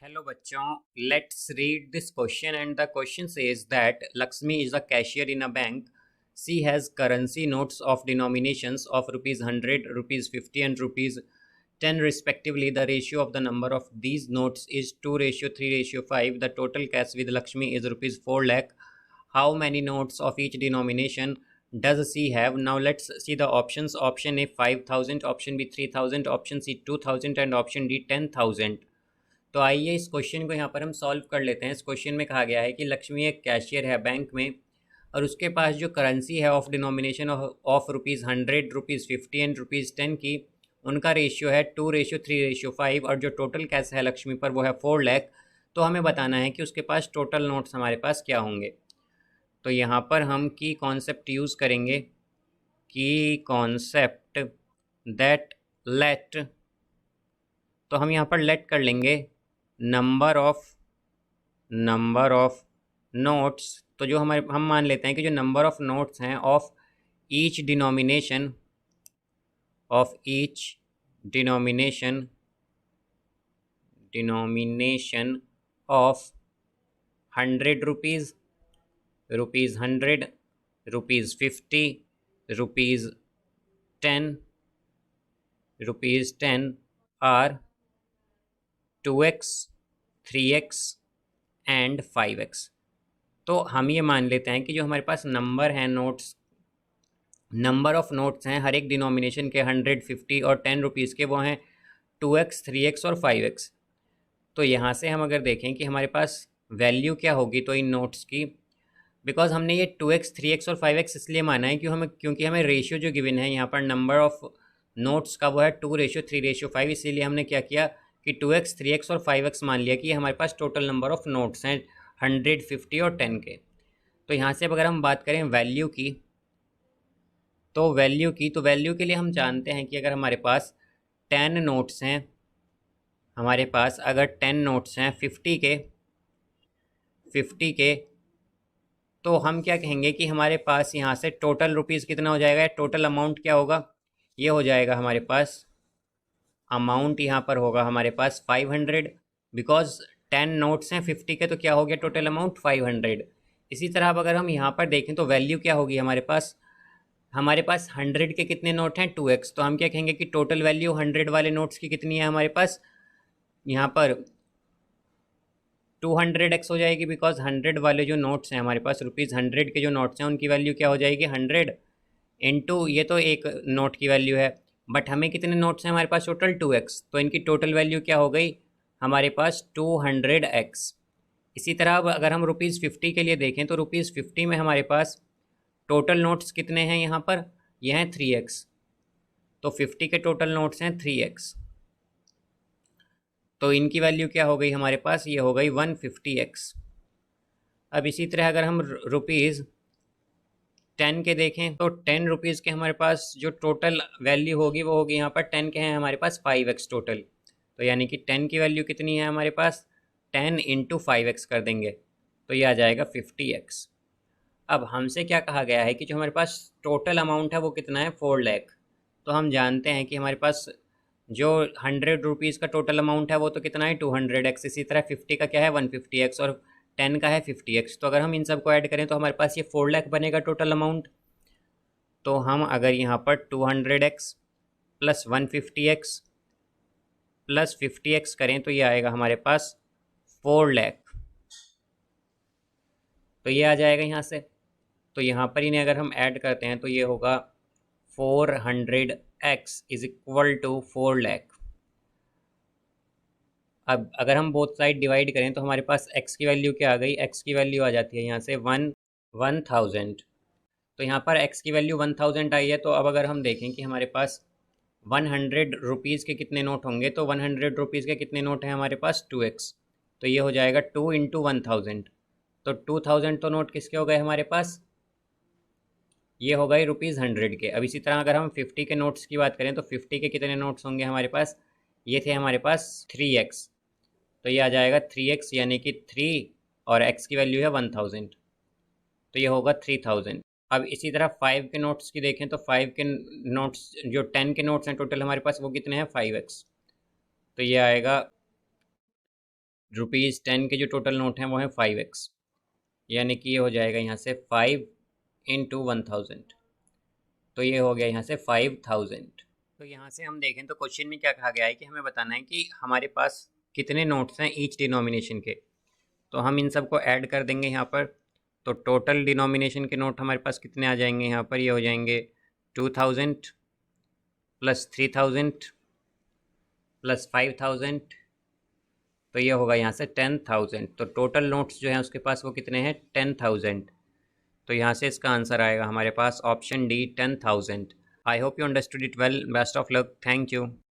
Hello बच्चों, let's read this question and the question says that Lakshmi is a cashier in a bank. She has currency notes of denominations of rupees 100, rupees 50 and rupees 10 respectively. The ratio of the number of these notes is 2:3:5. The total cash with Lakshmi is rupees 4 lakh. How many notes of each denomination does she have? Now let's see the options. Option A 5,000, option B 3,000, option C 2,000 and option D 10,000. तो आइए इस question को यहाँ पर हम solve कर लेते हैं। इस क्वेश्चन में कहा गया है कि लक्ष्मी एक कैशियर है बैंक में और उसके पास जो करेंसी है of denomination of rupees 100, rupees 50 and rupees 10 की, उनका रेशियो है 2:3:5 और जो टोटल कैश है लक्ष्मी पर वो है 4 लाख। तो हमें बताना है कि उसके पास टोटल नोट्स हमारे पास क्या होंगे। तो यहाँ पर हम की कॉन्सेप्ट यूज़ करेंगे, की कॉन्सेप्ट दैट लेट, तो हम यहाँ पर लेट कर लेंगे नंबर ऑफ नोट्स। तो जो हम मान लेते हैं कि जो नंबर ऑफ नोट्स हैं of each denomination of 100 rupees, rupees 100, rupees 50, rupees 10 are 2x, 3x and 5x। तो हम ये मान लेते हैं कि जो हमारे पास नंबर ऑफ नोट्स हैं हर एक डिनोमिनेशन के 100, 50 और 10 रुपीज़ के, वो हैं 2x, 3x और 5x। तो यहाँ से हम अगर देखें कि हमारे पास वैल्यू क्या होगी तो इन नोट्स की, बिकॉज हमने ये 2x, 3x और 5x इसलिए माना है क्योंकि हमें रेशियो जो गिवन है यहाँ पर नंबर ऑफ नोट्स का वो है 2:3:5। इसीलिए हमने क्या किया कि 2x, 3x और 5x मान लिया कि हमारे पास टोटल नंबर ऑफ नोट्स हैं 100, 50 और 10 के। तो यहाँ से अगर हम बात करें वैल्यू की, तो वैल्यू के लिए हम जानते हैं कि अगर हमारे पास 10 नोट्स हैं, हमारे पास अगर 10 नोट्स हैं 50 के, तो हम क्या कहेंगे कि हमारे पास यहाँ से टोटल रुपीज़ कितना हो जाएगा, टोटल अमाउंट क्या होगा, ये हो जाएगा हमारे पास अमाउंट यहाँ पर होगा हमारे पास 500, बिकॉज 10 नोट्स हैं 50 के, तो क्या हो गया टोटल अमाउंट 500। इसी तरह अब अगर हम यहाँ पर देखें तो वैल्यू क्या होगी हमारे पास 100 के कितने नोट हैं 2x, तो हम क्या कहेंगे कि टोटल वैल्यू 100 वाले नोट्स की कितनी है हमारे पास यहाँ पर 200x हो जाएगी, बिकॉज 100 वाले जो नोट्स हैं हमारे पास रुपीज़ 100 के जो नोट्स हैं उनकी वैल्यू क्या हो जाएगी 100 इंटू, ये तो एक नोट की वैल्यू है, बट हमें कितने नोट्स हैं हमारे पास टोटल 2x, तो इनकी टोटल वैल्यू क्या हो गई हमारे पास 200x। इसी तरह अब अगर हम रुपीज़ 50 के लिए देखें तो रुपीज़ 50 में हमारे पास टोटल नोट्स कितने हैं यहाँ पर, यह हैं 3x, तो 50 के टोटल नोट्स हैं 3x, तो इनकी वैल्यू क्या हो गई हमारे पास, ये हो गई 150x। अब इसी तरह अगर हम रुपीज़ 10 के देखें तो 10 रुपीज़ के हमारे पास जो टोटल वैल्यू होगी वो होगी यहाँ पर 10 के हैं हमारे पास 5x टोटल, तो यानी कि 10 की वैल्यू कितनी है हमारे पास 10 इंटू 5x कर देंगे तो ये आ जाएगा 50x। अब हमसे क्या कहा गया है कि जो हमारे पास टोटल अमाउंट है वो कितना है 4 लाख। तो हम जानते हैं कि हमारे पास जो 100 रुपीज़ का टोटल अमाउंट है वो तो कितना है 200x, इसी तरह 50 का क्या है 150x और 10 का है 50x। तो अगर हम इन सब को ऐड करें तो हमारे पास ये 4 लाख बनेगा टोटल अमाउंट। तो हम अगर यहाँ पर 200x plus 150x plus 50x करें तो ये आएगा हमारे पास 4 लाख, तो ये आ जाएगा यहाँ से। तो यहाँ पर इन्हें अगर हम ऐड करते हैं तो ये होगा 400x is equal to 4 lakh. अब अगर हम बोथ साइड डिवाइड करें तो हमारे पास x की वैल्यू क्या आ गई, x की वैल्यू आ जाती है यहाँ से 1000। तो यहाँ पर x की वैल्यू 1000 आई है। तो अब अगर हम देखें कि हमारे पास 100 रुपीज़ के कितने नोट होंगे, तो 100 रुपीज़ के कितने नोट हैं हमारे पास 2x, तो ये हो जाएगा 2 इंटू 1000, तो 2000 तो नोट किसके हो गए हमारे पास, ये हो गए रुपीज़ 100 के। अब इसी तरह अगर हम 50 के नोट्स की बात करें तो 50 के कितने नोट्स होंगे हमारे पास, ये थे हमारे पास 3x, तो ये आ जाएगा 3x यानी कि 3 और x की वैल्यू है 1000, तो ये होगा 3000। अब इसी तरह 5 के नोट्स की देखें तो 5 के नोट्स जो 10 के नोट्स हैं टोटल हमारे पास वो कितने हैं 5x, तो ये आएगा ₹10 के जो टोटल नोट हैं वो हैं 5x, यानी कि ये हो जाएगा यहाँ से 5 इंटू 1000, तो ये हो गया यहाँ से 5000। तो यहाँ से हम देखें तो क्वेश्चन में क्या कहा गया है कि हमें बताना है कि हमारे पास कितने नोट्स हैं ईच डिनोमिनेशन के। तो हम इन सब को ऐड कर देंगे यहाँ पर। तो टोटल डिनोमिनेशन के नोट हमारे पास कितने आ जाएंगे यहाँ पर, ये हो जाएंगे 2000 प्लस 3000 प्लस 5000, तो ये होगा यहाँ से 10,000। तो टोटल नोट्स जो हैं उसके पास वो कितने हैं, 10,000। तो यहाँ से इसका आंसर आएगा हमारे पास option D 10,000। I hope you understood it well. Best of luck. Thank you.